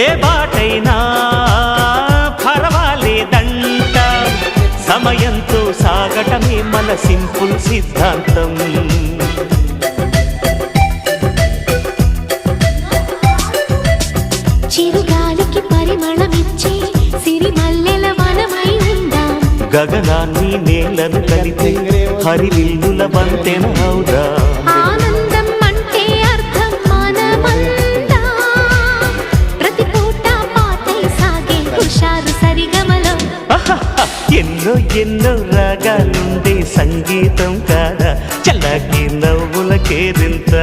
ఏ బాటైనా పర్వాలేదంట, సమయంతో సాగటమే మన సింపుల్ సిద్ధాంతం. చిరుగాలికి పరిమళమిచ్చే సిరిమల్లెల వనమై ఉందాం, గగనాన్ని నేలను కలిపే హరివిల్లుల వంతెన అవుదాం. ఆనందం అంటే అర్థం మనమందా, ప్రతి పూట పాటై సాగే హుషారు సరిగమలో. ఎన్నో ఎన్నో రాగాలుండే సంగీతం కాదా, చల్లకి నవ్వులకేరింత.